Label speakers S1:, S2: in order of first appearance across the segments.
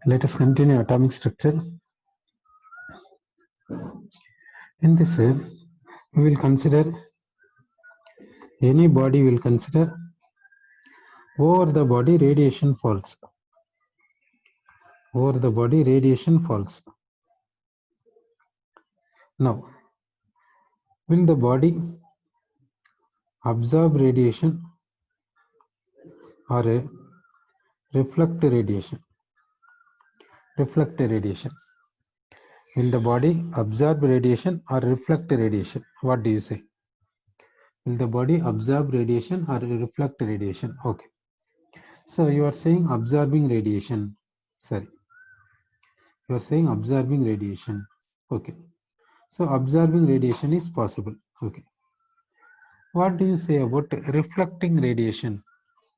S1: Let us continue atomic structure. In this, we will consider any body will consider over the body radiation falls. Over the body radiation falls. Now, will the body absorb radiation or reflect radiation? Reflect radiation. Will the body absorb radiation or reflect radiation? What do you say? Will the body absorb radiation or reflect radiation? Okay. So you are saying absorbing radiation. Sorry. You are saying absorbing radiation. Okay. So absorbing radiation is possible. Okay. What do you say about reflecting radiation?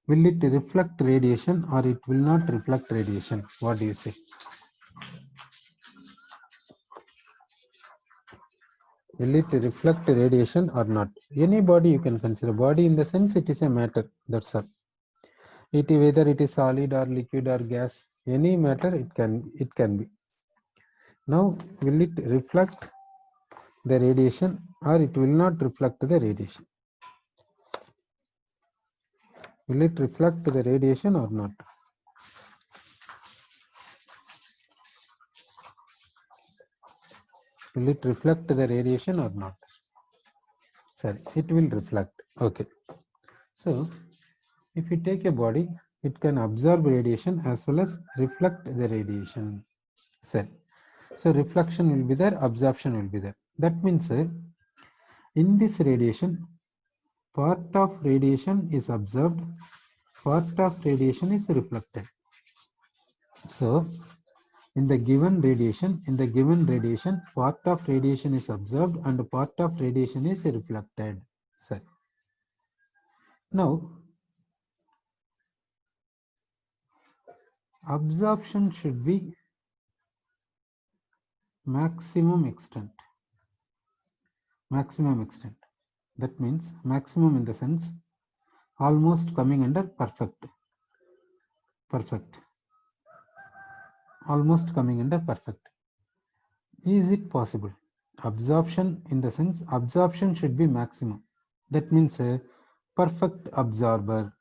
S1: Will it reflect radiation or it will not reflect radiation? What do you say? Will it reflect radiation or not? Any body you can consider. Body in the sense it is a matter. That's all. Whether it is solid or liquid or gas, any matter it can be. Now, will it reflect the radiation or it will not reflect the radiation? Will it reflect the radiation or not? Will it reflect the radiation or not? Sorry, it will reflect. Okay. So, if you take a body, it can absorb radiation as well as reflect the radiation. Sorry. So, reflection will be there, absorption will be there. That means in this radiation, part of radiation is absorbed, part of radiation is reflected. So, in the given radiation, part of radiation is absorbed and part of radiation is reflected. Sorry. Now, absorption should be maximum extent. Maximum extent. That means maximum in the sense almost coming under perfect. Perfect. Almost coming under perfect. Is it possible? Absorption in the sense absorption should be maximum. That means a perfect absorber.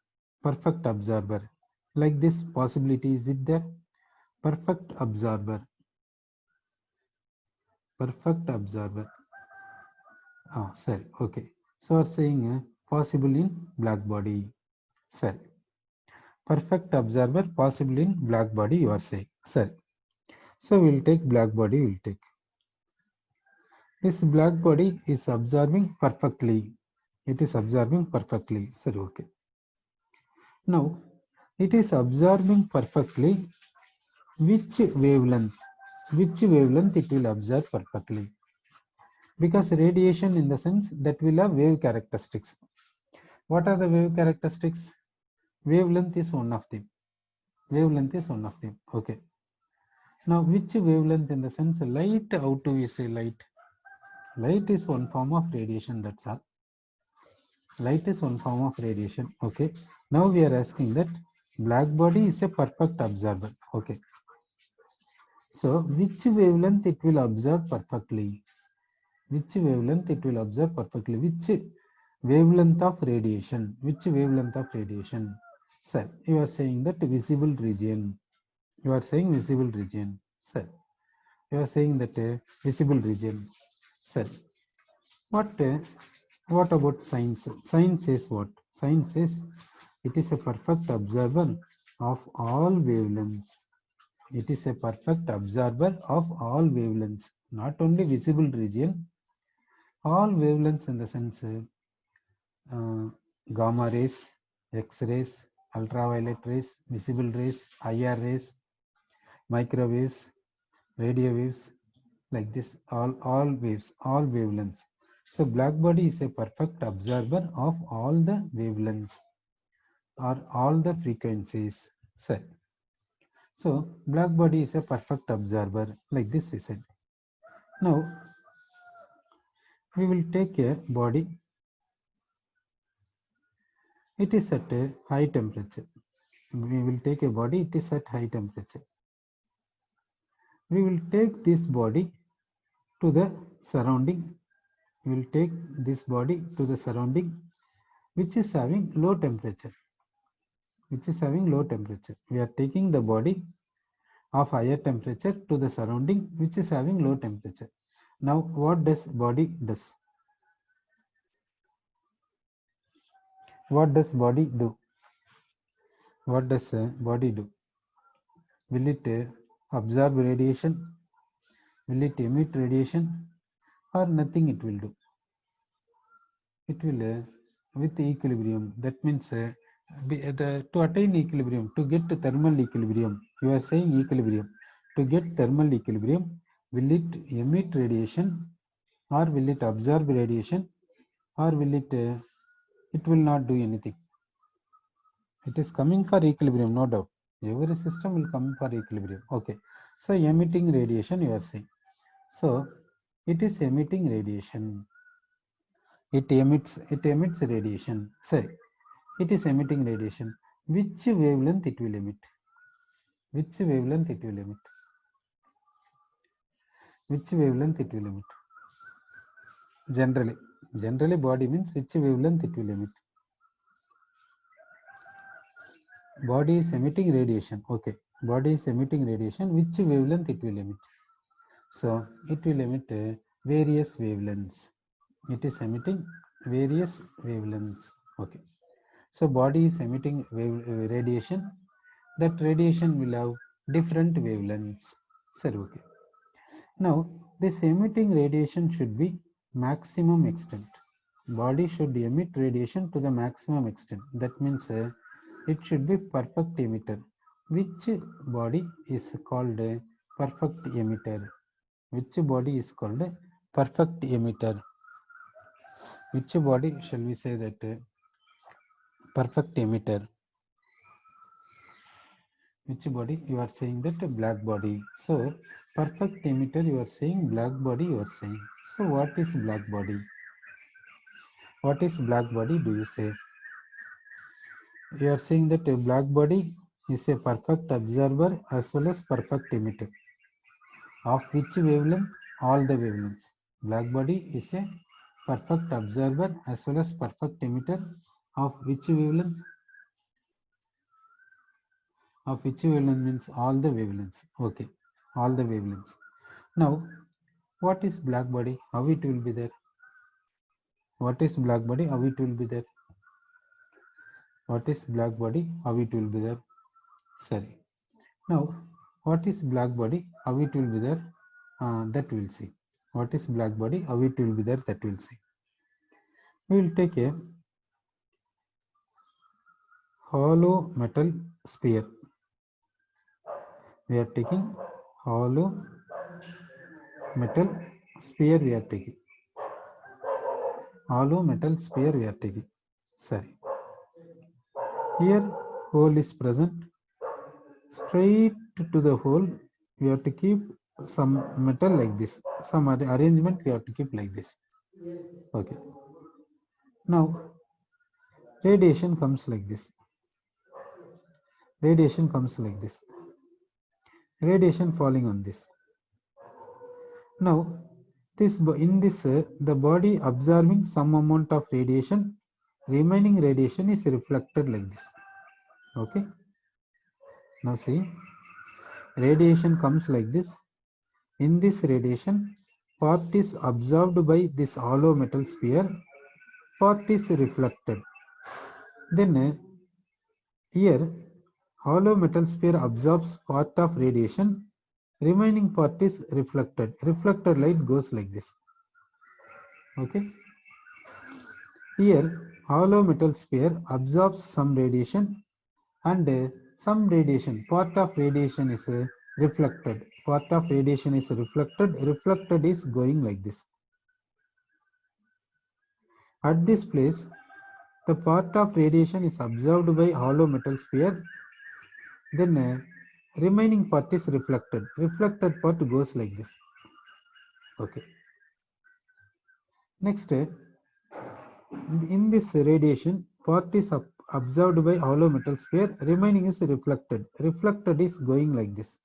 S1: Perfect absorber. Like this possibility, is it there? Perfect absorber. Perfect absorber. Ah, sorry. Okay. So are saying possible in black body. Sorry. Perfect absorber possible in black body, you are saying. Sorry. So we'll take black body, we'll take. This black body is absorbing perfectly. It is absorbing perfectly. Sorry, okay. Now, it is absorbing perfectly. Which wavelength? Which wavelength it will absorb perfectly? Because radiation in the sense that will have wave characteristics. What are the wave characteristics? Wavelength is one of them. Wavelength is one of them. Okay. Now, which wavelength in the sense light? How do we say light? Light is one form of radiation. That's all. Light is one form of radiation. Okay. Now we are asking that black body is a perfect absorber. Okay. So, which wavelength it will absorb perfectly? Which wavelength it will absorb perfectly? Which wavelength of radiation? Which wavelength of radiation? Sir, you are saying that visible region. You are saying visible region. Sir, you are saying that visible region. Sir, what about science? Science says what? Science says it is a perfect absorber of all wavelengths. It is a perfect absorber of all wavelengths, not only visible region, all wavelengths in the sense gamma rays, X-rays, ultraviolet rays, visible rays, IR rays, microwaves, radio waves, like this, all waves, all wavelengths. So black body is a perfect absorber of all the wavelengths or all the frequencies. So black body is a perfect absorber, like this we said. Now we will take a body. It is at a high temperature. We will take a body, it is at high temperature. we will take this body to the surrounding. We will take this body to the surrounding which is having low temperature. Which is having low temperature. We are taking the body of higher temperature to the surrounding which is having low temperature. Now what does body does? What does body do? What does body do? Will it absorb radiation? Will it emit radiation? Or nothing it will do? It will with equilibrium. That means to attain equilibrium, to get thermal equilibrium, you are saying equilibrium. To get thermal equilibrium, will it emit radiation or will it absorb radiation or will it will not do anything? It is coming for equilibrium, no doubt. Every system will come for equilibrium. Okay. So emitting radiation you are saying. So it is emitting radiation. It emits radiation. Say it is emitting radiation. Which wavelength it will emit? Which wavelength it will emit? Which wavelength it will emit? Generally body means which wavelength it will emit. Body is emitting radiation. Okay. Body is emitting radiation. Which wavelength it will emit? So it will emit various wavelengths. It is emitting various wavelengths. Okay. So body is emitting radiation. That radiation will have different wavelengths. Sir, okay. Now this emitting radiation should be maximum extent. Body should emit radiation to the maximum extent. That means it should be perfect emitter. Which body is called a perfect emitter? Which body is called a perfect emitter? Which body shall we say that perfect emitter? Which body? You are saying that black body. So perfect emitter you are saying, black body you are saying. So what is black body? What is black body do you say? You are saying that a black body is a perfect observer as well as perfect emitter. Of which wavelength? All the wavelengths. Black body is a perfect observer as well as perfect emitter of which wavelength? Of which wavelength means all the wavelengths. Okay, all the wavelengths. Now, what is black body? How it will be there? What is black body? How it will be there? What is black body? How it will be there? Sorry. Now, what is black body? How it will be there? That we'll see. What is black body? How it will be there? That we'll see. We will take a hollow metal sphere. We are taking hollow metal sphere. We are taking hollow metal sphere. We are taking. Sorry. Here, hole is present. Straight to the hole, we have to keep some metal like this. Some arrangement we have to keep like this. Okay. Now, radiation comes like this. Radiation comes like this. Radiation falling on this. Now, the body absorbing some amount of radiation, remaining radiation is reflected like this. Okay. Now see, radiation comes like this. In this radiation, part is absorbed by this hollow metal sphere, part is reflected. Then here, hollow metal sphere absorbs part of radiation, remaining part is reflected. Reflected light goes like this. Okay. Here, hollow metal sphere absorbs some radiation and some radiation, part of radiation is reflected. Part of radiation is reflected. Reflected is going like this. At this place, the part of radiation is absorbed by hollow metal sphere. Then remaining part is reflected. Reflected part goes like this. Okay. Next, in this radiation, part is absorbed by hollow metal sphere. Remaining is reflected. Reflected is going like this.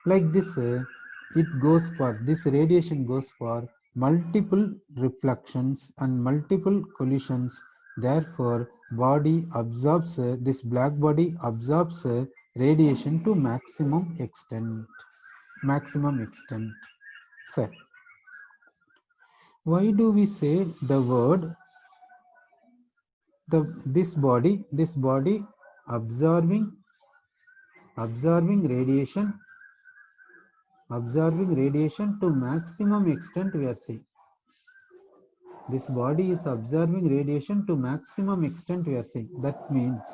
S1: Like this, it goes for this radiation goes for multiple reflections and multiple collisions. Therefore body absorbs this black body absorbs radiation to maximum extent. Sir, why do we say the word this body absorbing radiation to maximum extent? We are saying this body is absorbing radiation to maximum extent. We are saying that means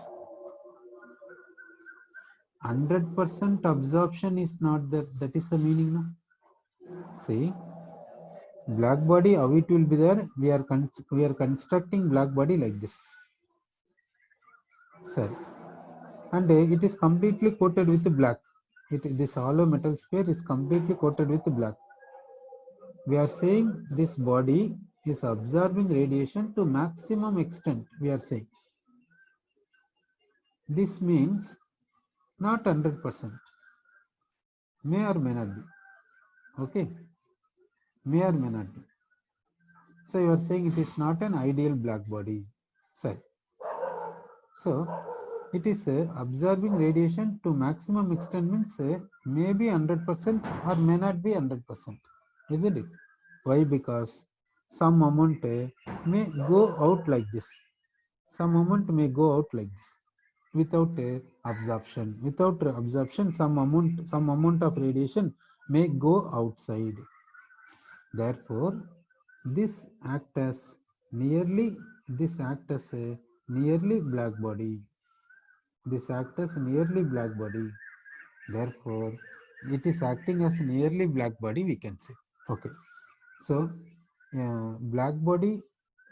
S1: 100% absorption is not that is the meaning. No? See, black body, how it will be there? We are constructing black body like this, sir, and it is completely coated with black. This hollow metal sphere is completely coated with black. We are saying this body is absorbing radiation to maximum extent. We are saying this means not 100%, may or may not be. Okay, may or may not be. So you are saying it is not an ideal black body, sir. So it is absorbing radiation to maximum extent means maybe 100% or may not be 100%, isn't it? Why? Because some amount may go out like this. Some amount may go out like this without absorption. Without absorption, some amount of radiation may go outside. Therefore, this act as this act as a nearly black body. This act as nearly black body. Therefore, it is acting as nearly black body. We can say. Okay. So, black body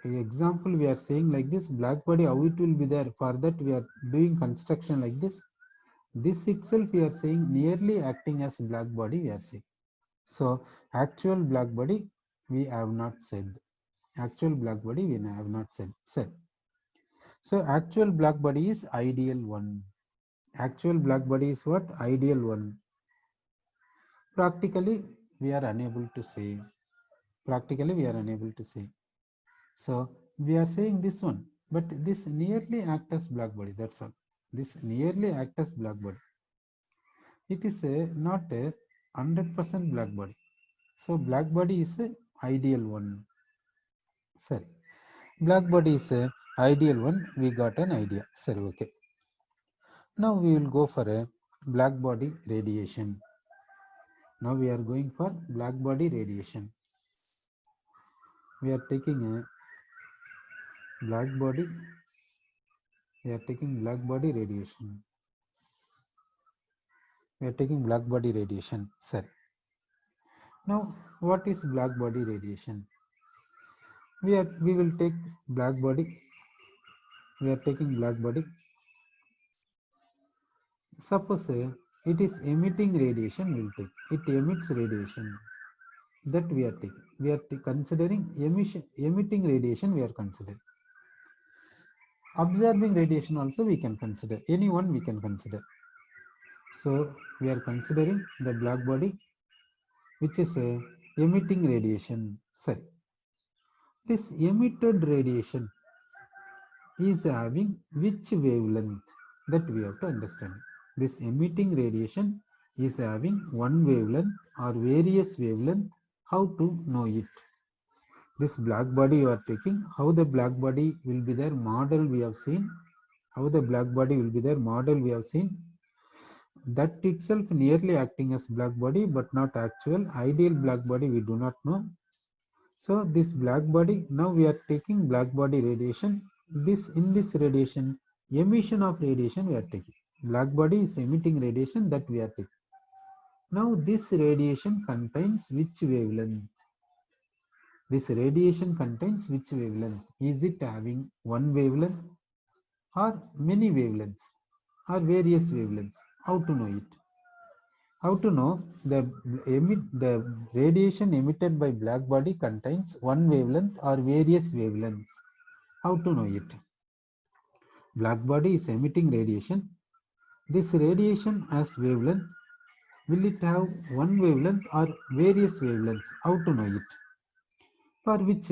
S1: example we are saying like this. Black body, how it will be there? For that we are doing construction like this. This itself we are saying nearly acting as black body. We are saying. So actual black body we have not said. Actual black body we have not said. So actual black body is ideal one. Actual black body is what? Ideal one. Practically we are unable to say. Practically we are unable to say. So we are saying this one, but this nearly act as black body. That's all. This nearly act as black body. It is not a 100% black body. So black body is a ideal one. Sorry, black body is a ideal one. We got an idea. Sorry, okay. Now we will go for a black body radiation. Now we are going for black body radiation. We are taking a black body. We are taking black body radiation. We are taking black body radiation. Sorry. Now, what is black body radiation? We will take black body. We are taking black body. Suppose it is emitting radiation. We will take it emits radiation. That we are taking. We are considering emitting radiation. We are considering observing radiation. Also, we can consider any one. We can consider. So we are considering the black body, which is emitting radiation. Sorry, this emitted radiation is having which wavelength? That we have to understand. This emitting radiation is having one wavelength or various wavelength. How to know it? This black body you are taking, how the black body will be there, model we have seen. How the black body will be there, model we have seen. That itself nearly acting as black body, but not actual. Ideal black body we do not know. So this black body, now we are taking black body radiation. In this radiation, emission of radiation we are taking. Black body is emitting radiation that we are taking. Now this radiation contains which wavelength? This radiation contains which wavelength? Is it having one wavelength or many wavelengths or various wavelengths? How to know it? How to know the radiation emitted by black body contains one wavelength or various wavelengths? How to know it? Black body is emitting radiation. This radiation has wavelength. Will it have one wavelength or various wavelengths? How to know it? For which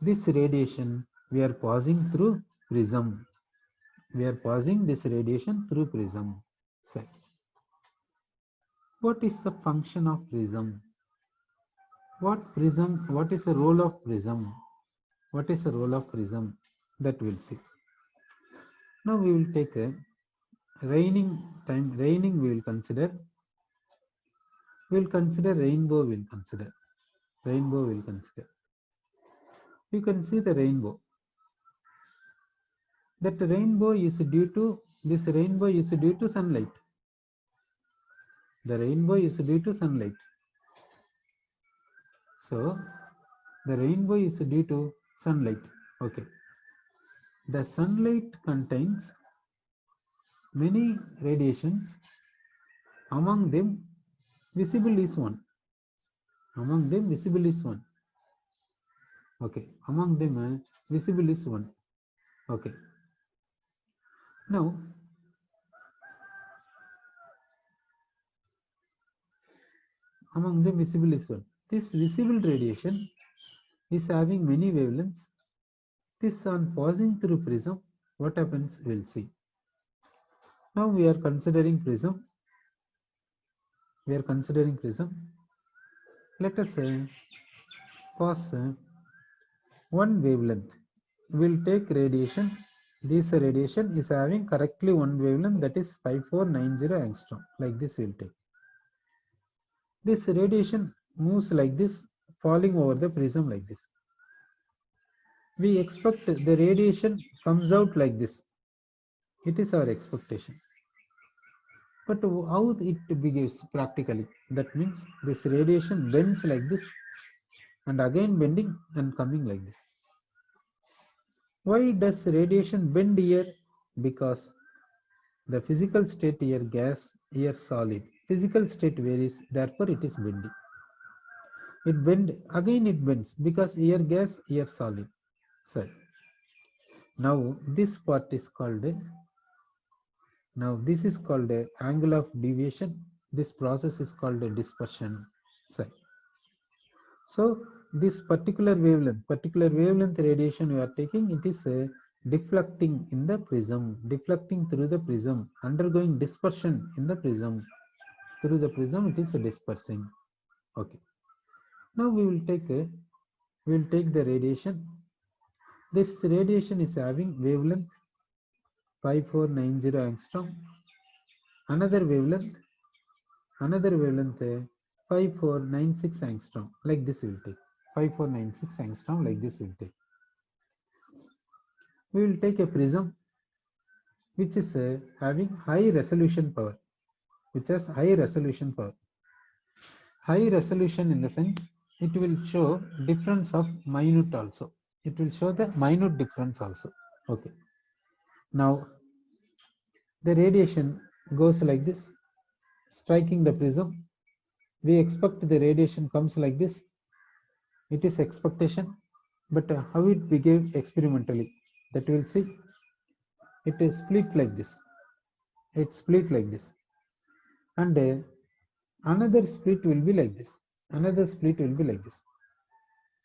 S1: this radiation we are passing through prism. We are passing this radiation through prism. So, what is the function of prism? What is the role of prism? What is the role of prism? That we'll see. Now we will take a raining time. Raining we will consider. We will consider rainbow. We will consider rainbow. We will consider. You can see the rainbow. That rainbow is due to this rainbow is due to sunlight. The rainbow is due to sunlight. So the rainbow is due to sunlight. Okay. The sunlight contains many radiations. Among them, visible is one. Among them, visible is one. Okay. Among them, visible is one. Okay. Now, among them, visible is one. This visible radiation is having many wavelengths. This on passing through prism, what happens? We'll see. Now we are considering prism. We are considering prism. Let us say pass one wavelength. We'll take radiation. This radiation is having correctly one wavelength, that is 5490 angstrom. Like this we'll take. This radiation moves like this, falling over the prism like this. We expect the radiation comes out like this. It is our expectation. But how it behaves practically? That means this radiation bends like this and again bending and coming like this. Why does radiation bend here? Because the physical state here gas, here solid. Physical state varies, therefore it is bending. It bend again, it bends because here gas, here solid. So now this part is called this is called a angle of deviation. This process is called a dispersion. So this particular wavelength radiation we are taking, it is deflecting in the prism, deflecting through the prism, undergoing dispersion in the prism. Through the prism, it is dispersing. Okay. Now we will take the radiation. This radiation is having wavelength 5490 angstrom. Another wavelength 5496 angstrom. Like this we will take 5496 angstrom. Like this we will take. We will take a prism which is having high resolution power, which has high resolution power. High resolution in the sense it will show difference of minute also. It will show the minute difference also. Okay. Now the radiation goes like this, striking the prism. We expect the radiation comes like this. It is expectation, but how it behaves experimentally, that we will see. It is split like this. It split like this, and another split will be like this. Another split will be like this.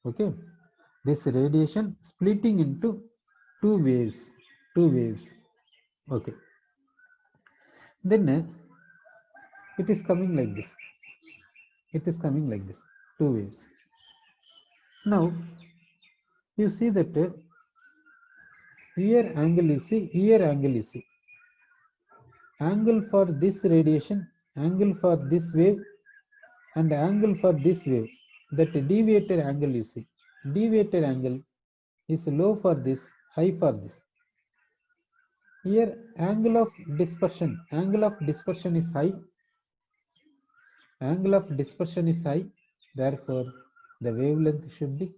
S1: Okay, this radiation splitting into two waves. Okay, then it is coming like this. It is coming like this, two waves. Now you see that here angle you see, here angle you see. Angle for this radiation, angle for this wave, and angle for this wave. That deviated angle you see. Deviated angle is low for this, high for this. Here angle of dispersion is high. Angle of dispersion is high. Therefore, the wavelength should be.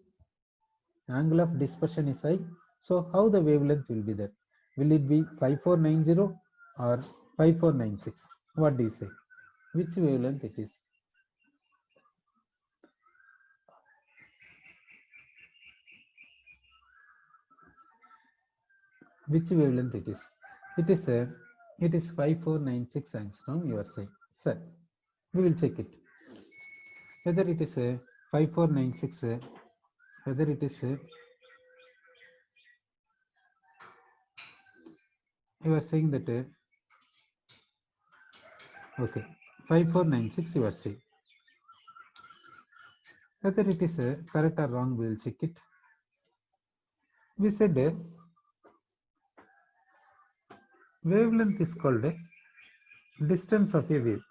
S1: Angle of dispersion is high. So how the wavelength will be there? Will it be 5490 or 5496? What do you say? Which wavelength it is? Which wavelength it is? It is 5496 angstrom, you are saying. Sir, We will check it. Whether it is a 5496, whether it is a, you are saying that okay, 5496 you are saying. Whether it is correct or wrong, we will check it. We said wavelength is called distance of a wave.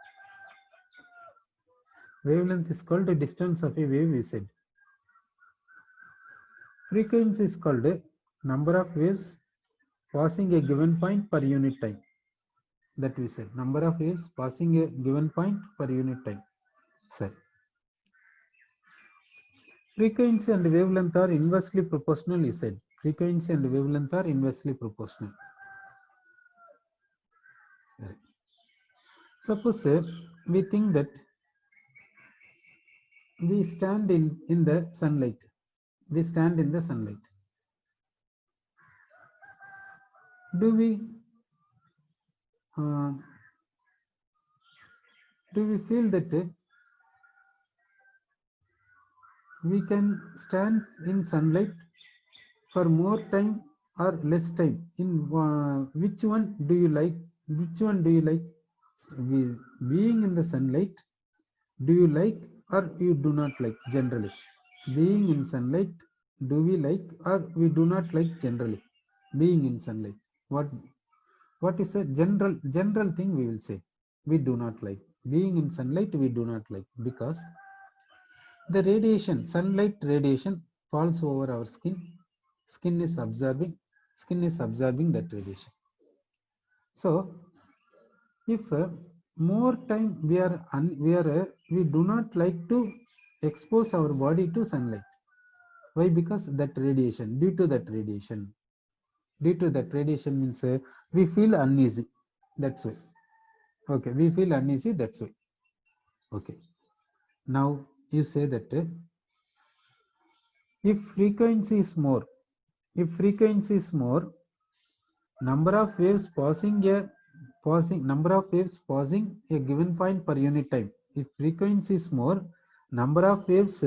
S1: Wavelength is called the distance of a wave, we said. Frequency is called number of waves passing a given point per unit time. That we said, number of waves passing a given point per unit time. Sir. Frequency and wavelength are inversely proportional, you said. Frequency and wavelength are inversely proportional. Sorry. Suppose we think that we stand in the sunlight. We stand in the sunlight. Do we feel that we can stand in sunlight for more time or less time? In which one do you like? Which one do you like? Being in the sunlight, do you like or you do not like generally? Being in sunlight, do we like or we do not like generally? Being in sunlight, what is a general thing we will say? We do not like. Being in sunlight, we do not like, because the radiation, sunlight radiation falls over our skin. Skin is absorbing that radiation. So if more time we do not like to expose our body to sunlight. Why? Because that radiation, due to that radiation means we feel uneasy. That's why. Okay, we feel uneasy. That's why. Okay. Now you say that if frequency is more, number of waves passing a given point per unit time. If frequency is more, number of waves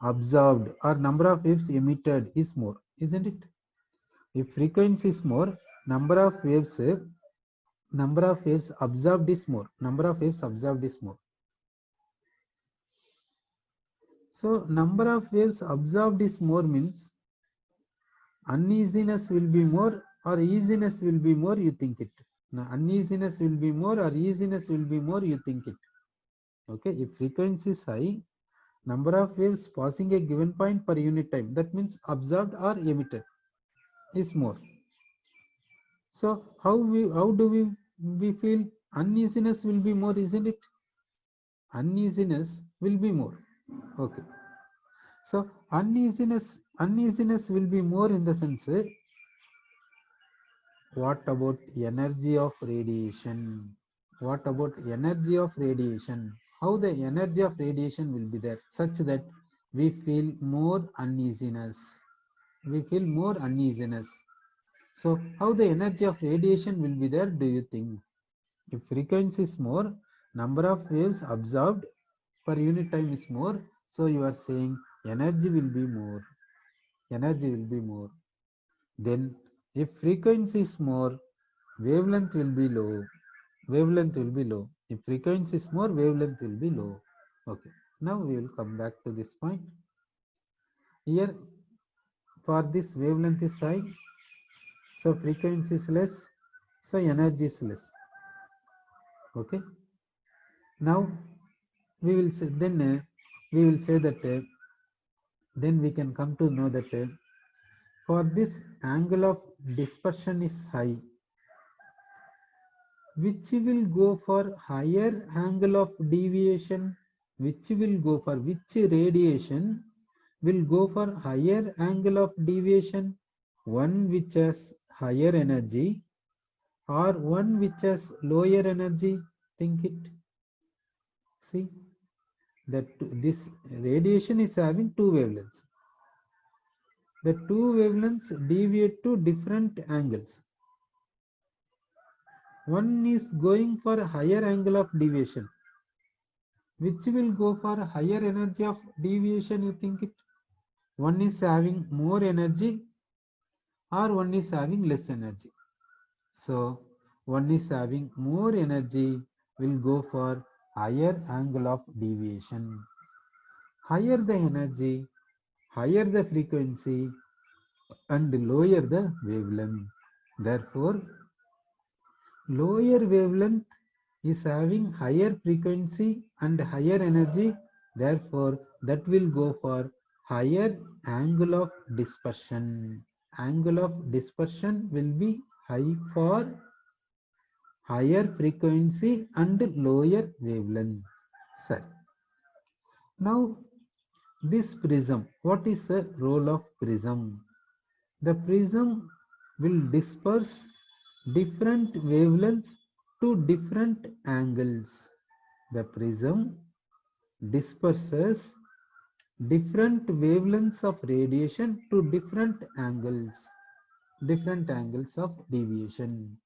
S1: absorbed or number of waves emitted is more, isn't it? If frequency is more, number of waves absorbed is more. So number of waves absorbed is more means uneasiness will be more or easiness will be more, you think it. Now, uneasiness will be more or easiness will be more, you think it. Okay, if frequency is high, number of waves passing a given point per unit time, that means absorbed or emitted, is more. So how do we feel? Uneasiness will be more, isn't it? Uneasiness will be more. Okay. So uneasiness will be more in the sense, what about energy of radiation? What about energy of radiation? How the energy of radiation will be there such that we feel more uneasiness. So how the energy of radiation will be there, do you think? If frequency is more, number of waves absorbed per unit time is more. So you are saying energy will be more. Then if frequency is more, wavelength will be low. If frequency is more, wavelength will be low. Okay. Now we will come back to this point. Here, for this wavelength is high, so frequency is less, so energy is less. Okay. Now we will say then we can come to know that for this angle of dispersion is high, which will go for higher angle of deviation, which radiation will go for higher angle of deviation, one which has higher energy or one which has lower energy. Think it. See that this radiation is having two wavelengths. The two wavelengths deviate to different angles. One is going for higher angle of deviation. Which will go for higher energy of deviation, you think it? One is having more energy or one is having less energy? So one is having more energy will go for higher angle of deviation. Higher the energy, higher the frequency and lower the wavelength. Therefore, lower wavelength is having higher frequency and higher energy. Therefore, that will go for higher angle of dispersion. Angle of dispersion will be high for higher frequency and lower wavelength. Sir, now this prism, what is the role of prism? The prism will disperse different wavelengths to different angles. The prism disperses different wavelengths of radiation to different angles of deviation.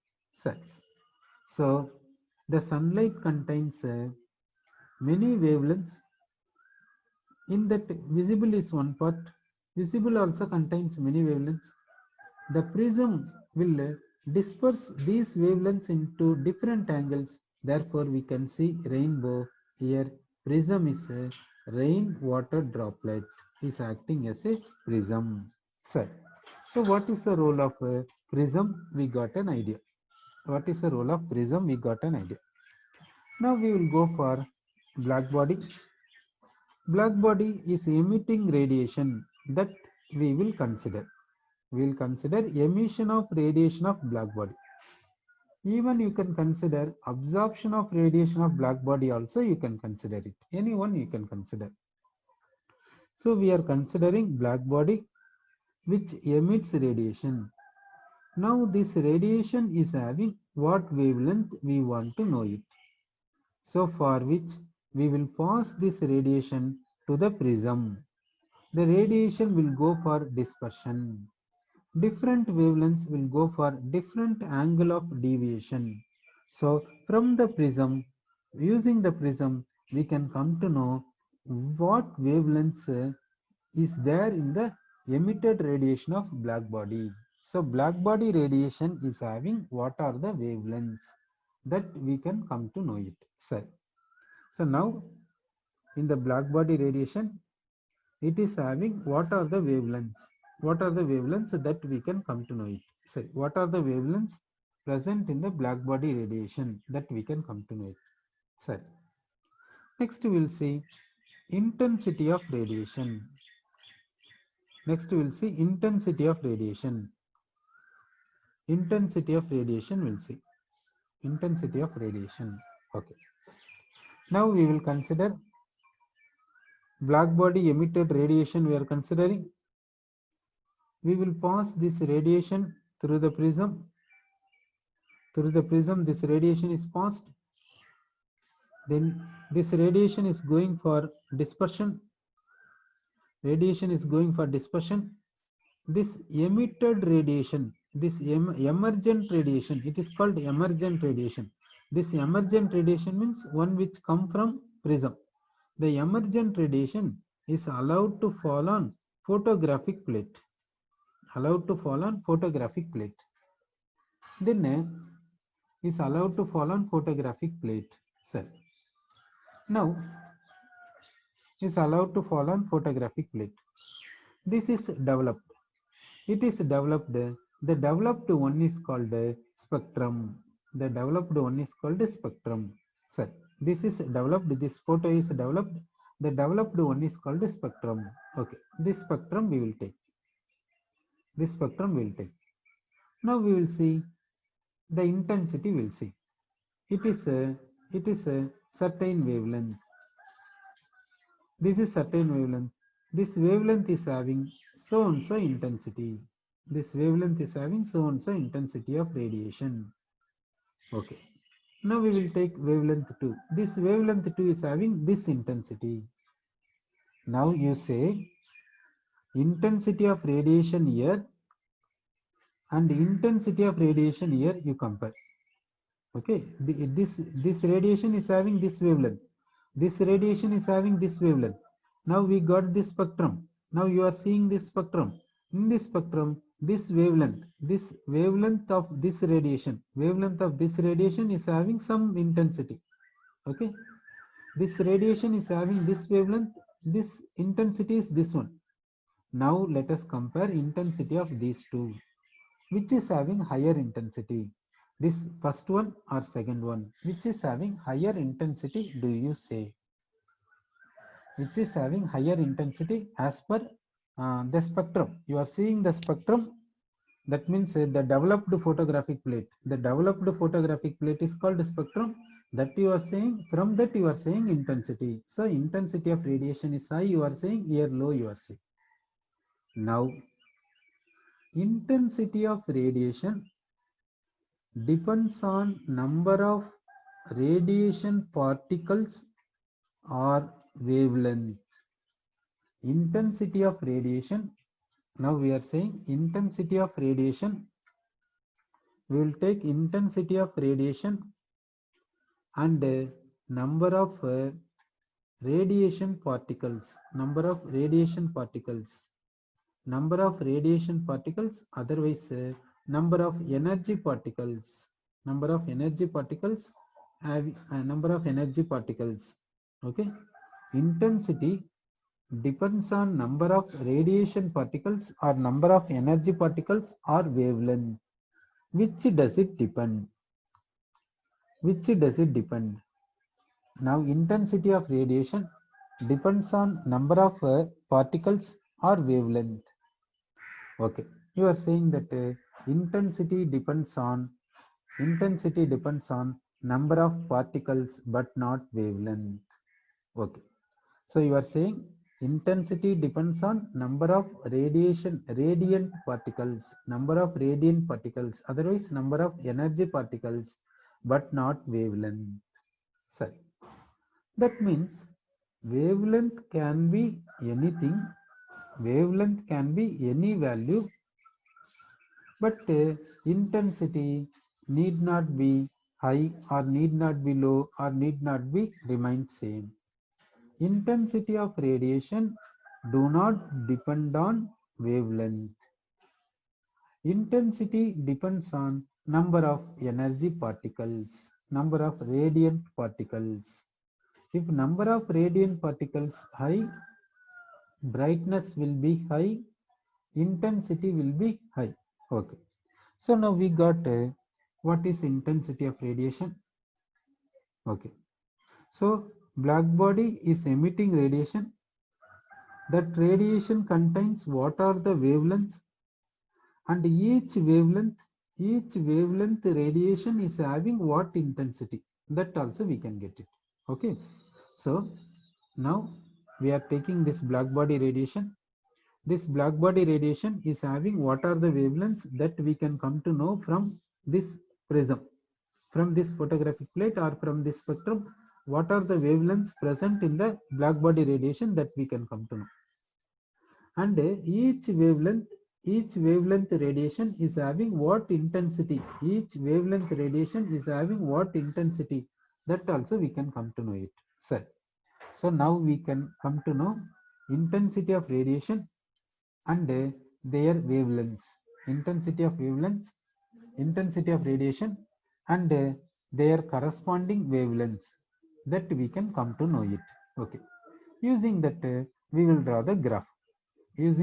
S1: So the sunlight contains many wavelengths. In that, visible is one part. Visible also contains many wavelengths. The prism will disperse these wavelengths into different angles. Therefore, we can see rainbow here. Prism is a rain water droplet is acting as a prism. Sir, so what is the role of a prism? We got an idea. What is the role of prism? We got an idea. Now we will go for black body. Black body is emitting radiation that we will consider. We will consider emission of radiation of black body. Even you can consider absorption of radiation of black body also, you can consider it. Anyone you can consider. So we are considering black body which emits radiation. Now this radiation is having what wavelength we want to know it. So for which we will pass this radiation to the prism. The radiation will go for dispersion. Different wavelengths will go for different angle of deviation. So from the prism, using the prism, we can come to know what wavelengths is there in the emitted radiation of black body. So black body radiation is having what are the wavelengths that we can come to know it. So now in the black body radiation, it is having what are the wavelengths? What are the wavelengths that we can come to know it? So what are the wavelengths present in the black body radiation that we can come to know it? So next we will see intensity of radiation. Next we will see intensity of radiation. Intensity of radiation we'll see. Intensity of radiation. Okay. Now we will consider black body emitted radiation we are considering. We will pass this radiation through the prism. Through the prism, this radiation is passed. Then this radiation is going for dispersion. Radiation is going for dispersion. This emitted radiation, this emergent radiation, it is called emergent radiation. This emergent radiation means one which come from prism. The emergent radiation is allowed to fall on photographic plate. Allowed to fall on photographic plate. Then is allowed to fall on photographic plate. Sir. Now is allowed to fall on photographic plate. This is developed. It is developed. The developed one is called spectrum. The developed one is called spectrum. Sir, this is developed. This photo is developed. The developed one is called spectrum. Okay, this spectrum we will take. This spectrum we will take. Now we will see the intensity. We will see. It is a certain wavelength. This is certain wavelength. This wavelength is having so and so intensity. This wavelength is having so and so intensity of radiation. Okay. Now we will take wavelength 2. This wavelength 2 is having this intensity. Now you say intensity of radiation here and intensity of radiation here you compare. Okay. This radiation is having this wavelength. This radiation is having this wavelength. Now we got this spectrum. Now you are seeing this spectrum. In this spectrum, this wavelength of this radiation is having some intensity. Okay. This radiation is having this wavelength. This intensity is this one. Now let us compare intensity of these two. Which is having higher intensity? This first one or second one? Which is having higher intensity, do you say? Which is having higher intensity as per the spectrum? You are seeing the spectrum. That means the developed photographic plate. The developed photographic plate is called spectrum. That you are saying, from that you are saying intensity. So intensity of radiation is high, you are saying, here low you are saying. Now, intensity of radiation depends on number of radiation particles or wavelength. Intensity of radiation, now we are saying intensity of radiation, we will take intensity of radiation and number of radiation particles, number of radiation particles, otherwise number of energy particles, number of energy particles, okay. Intensity depends on number of radiation particles or number of energy particles or wavelength. Which does it depend? Now intensity of radiation depends on number of particles or wavelength. Okay, you are saying that intensity depends on number of particles but not wavelength. Okay, so you are saying intensity depends on number of radiant particles, otherwise number of energy particles but not wavelength. So that means wavelength can be anything, wavelength can be any value, but intensity need not be high or need not be low or need not be remain same. Intensity of radiation do not depend on wavelength. Intensity depends on number of energy particles, number of radiant particles. If number of radiant particles high, brightness will be high, intensity will be high. Okay. So now we got what is intensity of radiation. Okay. So black body is emitting radiation. That radiation contains what are the wavelengths, and each wavelength radiation is having what intensity. That also we can get it. Okay. So now we are taking this black body radiation. This black body radiation is having what are the wavelengths, that we can come to know from this prism, from this photographic plate or from this spectrum. What are the wavelengths present in the black body radiation, that we can come to know. And each wavelength radiation is having what intensity, that also we can come to know it. So now we can come to know intensity of radiation and their wavelengths, intensity of radiation and their corresponding wavelengths, that we can come to know it. Okay, using that we will draw the graph. Okay,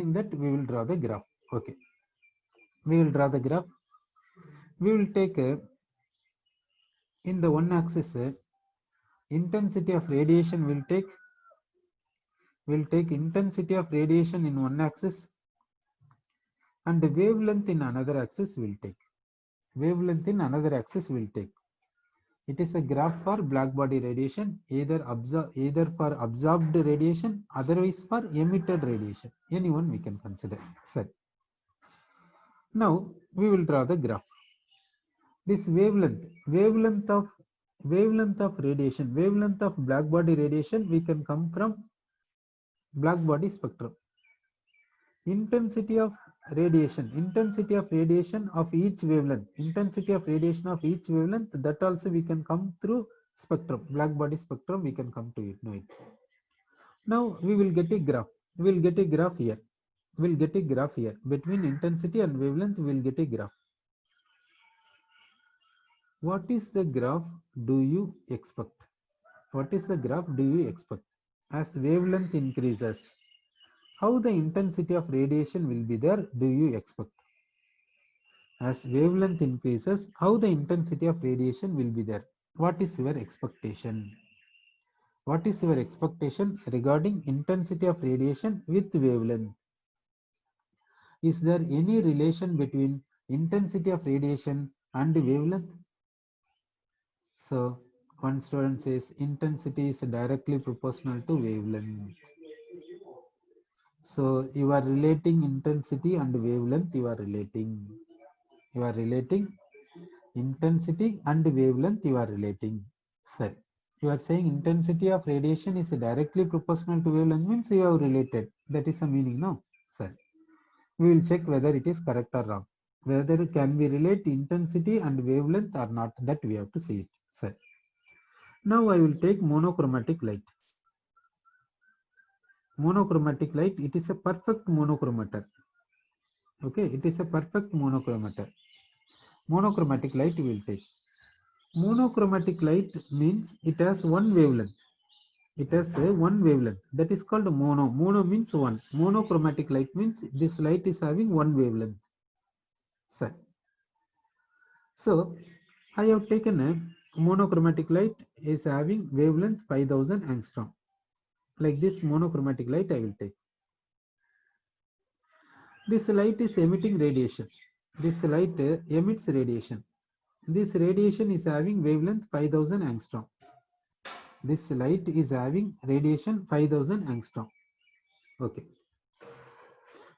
S1: we will draw the graph. We will take in the one axis intensity of radiation. Will take intensity of radiation in one axis, and the wavelength in another axis will take. It is a graph for black body radiation, either for absorbed radiation, otherwise for emitted radiation. Any one we can consider. So now we will draw the graph. This wavelength of radiation, wavelength of black body radiation, we can come from black body spectrum. Intensity of radiation of each wavelength, that also we can come through spectrum, black body spectrum, we can come to it, know it. Now we will get a graph. We will get a graph here. We will get a graph here. Between intensity and wavelength, we will get a graph. What is the graph do you expect? What is the graph do you expect? As wavelength increases, how the intensity of radiation will be there, do you expect? As wavelength increases, how the intensity of radiation will be there? What is your expectation? What is your expectation regarding intensity of radiation with wavelength? Is there any relation between intensity of radiation and wavelength? So one student says intensity is directly proportional to wavelength. So you are relating intensity and wavelength, you are relating intensity and wavelength, you are relating. Sir, you are saying intensity of radiation is directly proportional to wavelength, means you have related. That is the meaning, no? Sir, we will check whether it is correct or wrong. Whether can we relate intensity and wavelength or not, that we have to see it. Sir, now I will take monochromatic light. Monochromatic light, it is a perfect monochromator. Okay, it is a perfect monochromator. Monochromatic light we will take. Monochromatic light means it has one wavelength. It has one wavelength. That is called mono. Mono means one. Monochromatic light means this light is having one wavelength. Sir. So I have taken a monochromatic light is having wavelength 5000 angstrom. Like this monochromatic light I will take. This light is emitting radiation. This light emits radiation. This radiation is having wavelength 5000 angstrom. This light is having radiation 5000 angstrom. Okay.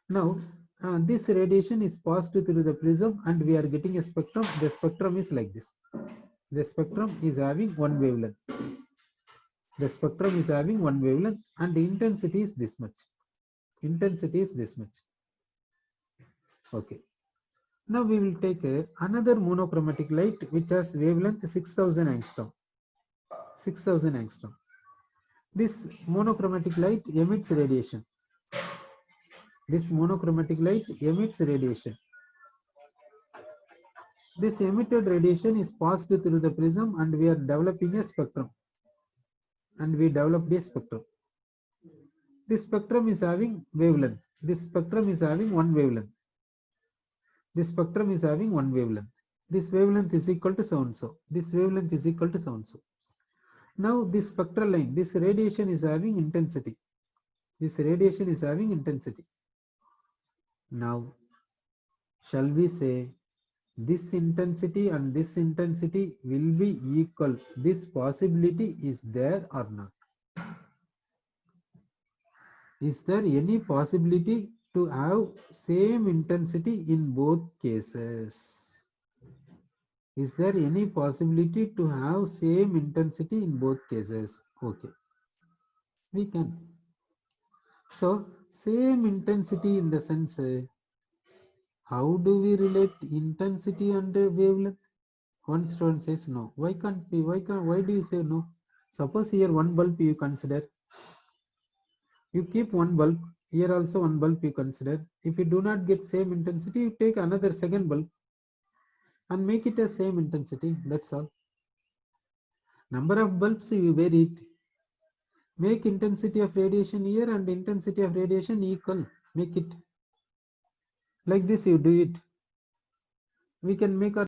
S1: Now this radiation is passed through the prism and we are getting a spectrum. The spectrum is like this. The spectrum is having one wavelength. The spectrum is having one wavelength and the intensity is this much. Intensity is this much. Okay. Now we will take another monochromatic light which has wavelength 6000 angstrom. 6000 angstrom. This monochromatic light emits radiation. This monochromatic light emits radiation. This emitted radiation is passed through the prism and we are developing a spectrum. And we developed a spectrum. This spectrum is having wavelength. This spectrum is having one wavelength. This spectrum is having one wavelength. This wavelength is equal to so and so. This wavelength is equal to so and so. Now this spectral line, this radiation is having intensity. This radiation is having intensity. Now, shall we say this intensity and this intensity will be equal? This possibility is there or not? Is there any possibility to have same intensity in both cases? Is there any possibility to have same intensity in both cases? Okay, we can. So same intensity in the sense, how do we relate intensity and wavelength? One student says no. Why can't we? Why do you say no? Suppose here one bulb you consider. You keep one bulb. Here also one bulb you consider. If you do not get same intensity, you take another second bulb and make it a same intensity. That's all. Number of bulbs you vary it. Make intensity of radiation here and intensity of radiation equal. Make it. Like this you do it. We can make our